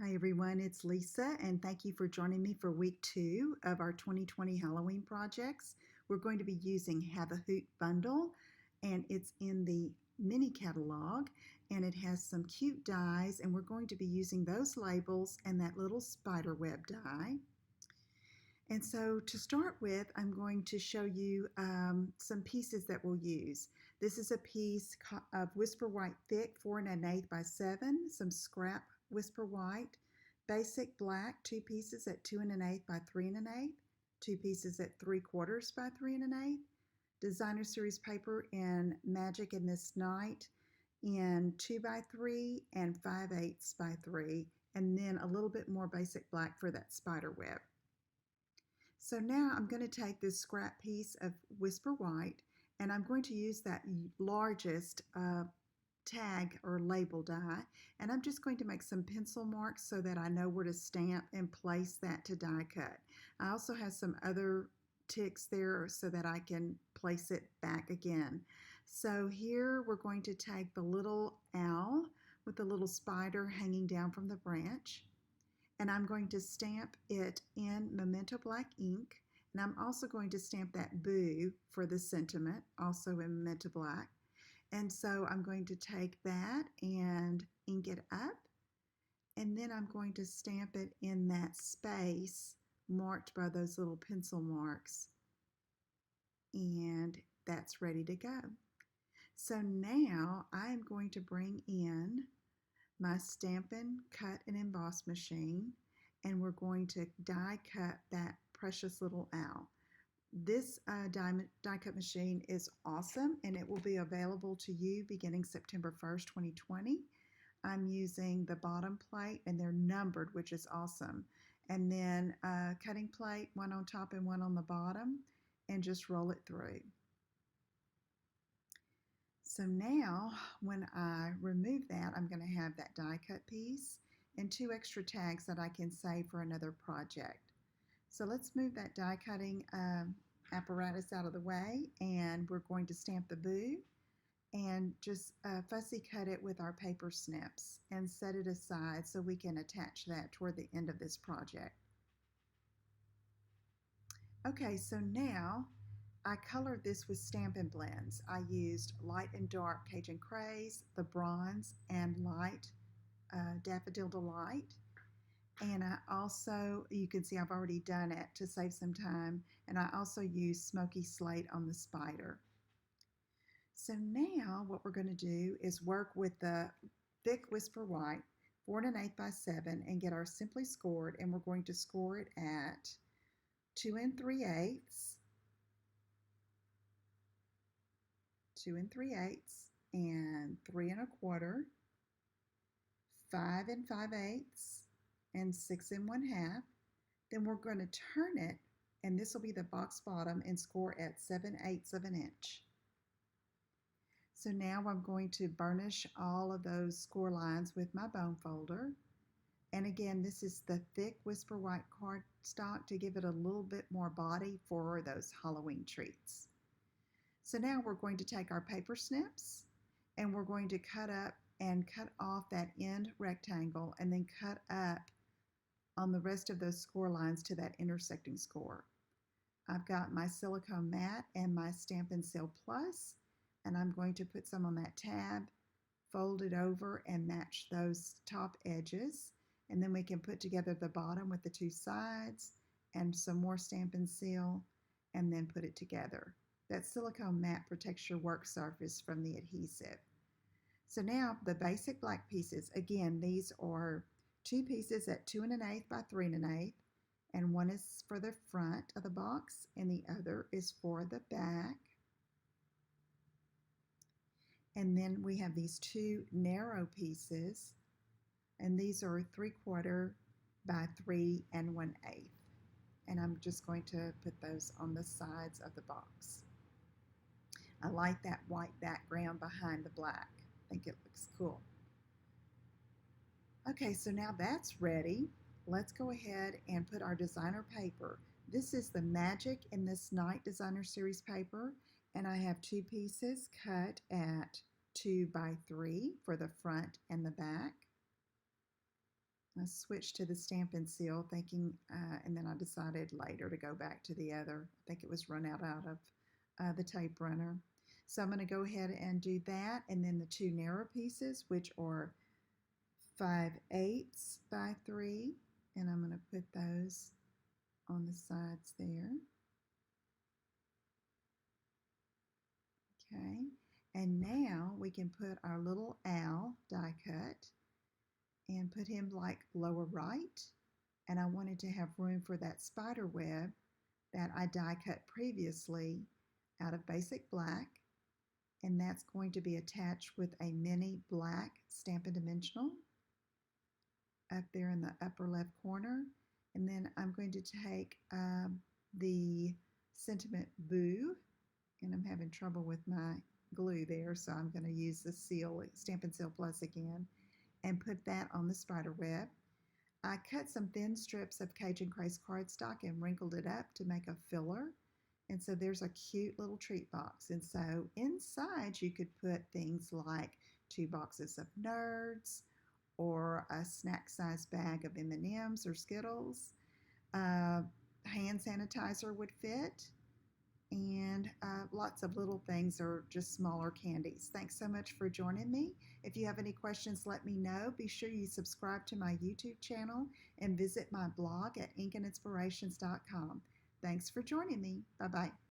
Hi everyone, it's Lisa and thank you for joining me for week 2 of our 2020 Halloween projects. We're going to be using Have a Hoot bundle and it's in the mini catalog and it has some cute dies and we're going to be using those labels and that little spider web die. And so to start with, I'm going to show you some pieces that we'll use. This is a piece of Whisper White Thick 4 1/8 by 7, some scrap Whisper White, basic black 2 pieces at 2 1/8 by 3 1/8, 2 pieces at 3/4 by 3 1/8, designer series paper in Magic in This Night in 2 by 3 and 5/8 by 3, and then a little bit more basic black for that spider web. So now I'm going to take this scrap piece of Whisper White and I'm going to use that largest tag or label die, and I'm just going to make some pencil marks so that I know where to stamp and place that to die cut. I also have some other ticks there so that I can place it back again. So here we're going to take the little owl with the little spider hanging down from the branch, and I'm going to stamp it in Memento Black ink, and I'm also going to stamp that boo for the sentiment also in Memento Black. And so I'm going to take that and ink it up, and then I'm going to stamp it in that space marked by those little pencil marks, and that's ready to go. So now I'm going to bring in my Stampin' Cut and Emboss machine, and we're going to die cut that precious little owl. This die cut machine is awesome and it will be available to you beginning September 1st, 2020. I'm using the bottom plate and they're numbered, which is awesome. And then cutting plate, one on top and one on the bottom, and just roll it through. So now when I remove that, I'm going to have that die cut piece and 2 extra tags that I can save for another project. So let's move that die cutting apparatus out of the way, and we're going to stamp the boo and just fussy cut it with our paper snips and set it aside so we can attach that toward the end of this project. Okay, so now I colored this with Stampin' Blends. I used light and dark Cajun Craze, the bronze, and light Daffodil Delight. And I also, you can see I've already done it to save some time, and I also used Smoky Slate on the spider. So now what we're going to do is work with the thick Whisper White 4 1/8 by 7 and get our simply scored, and we're going to score it at 2 3/8, 2 3/8, and 3 1/4, 5 5/8, and 6 1/2. Then we're going to turn it, and this will be the box bottom, and score at 7/8 of an inch. So now I'm going to burnish all of those score lines with my bone folder. And again, this is the thick Whisper White cardstock to give it a little bit more body for those Halloween treats. So now we're going to take our paper snips and we're going to cut up and cut off that end rectangle and then cut up on the rest of those score lines to that intersecting score. I've got my silicone mat and my Stampin' Seal Plus, and I'm going to put some on that tab, fold it over and match those top edges, and then we can put together the bottom with the 2 sides and some more Stampin' Seal and then put it together. That silicone mat protects your work surface from the adhesive. So now the basic black pieces, again, these are 2 pieces at 2 1/8 by 3 1/8, and one is for the front of the box and the other is for the back. And then we have these 2 narrow pieces, and these are 3/4 by 3 1/8. And I'm just going to put those on the sides of the box. I like that white background behind the black. I think it looks cool. Okay, so now that's ready. Let's go ahead and put our designer paper. This is the Magic in This Night designer series paper, and I have 2 pieces cut at 2 by 3 for the front and the back. I switched to the Stampin' Seal thinking, and then I decided later to go back to the other. I think it was run out of the tape runner. So I'm going to go ahead and do that, and then the two narrow pieces, which are 5/8 by 3, and I'm going to put those on the sides there. Okay, and now we can put our little owl die cut and put him like lower right. And I wanted to have room for that spider web that I die cut previously out of basic black. And that's going to be attached with a mini black Stampin' Dimensional up there in the upper left corner. And then I'm going to take the Sentiment Boo, and I'm having trouble with my glue there, so I'm going to use the seal, Stampin' Seal Plus again, and put that on the spider web. I cut some thin strips of Cajun Craze cardstock and wrinkled it up to make a filler. And so there's a cute little treat box. And so inside you could put things like 2 boxes of Nerds or a snack-sized bag of M&Ms or Skittles. Hand sanitizer would fit, and lots of little things or just smaller candies. Thanks so much for joining me. If you have any questions, let me know. Be sure you subscribe to my YouTube channel and visit my blog at inkandinspirations.com. Thanks for joining me. Bye-bye.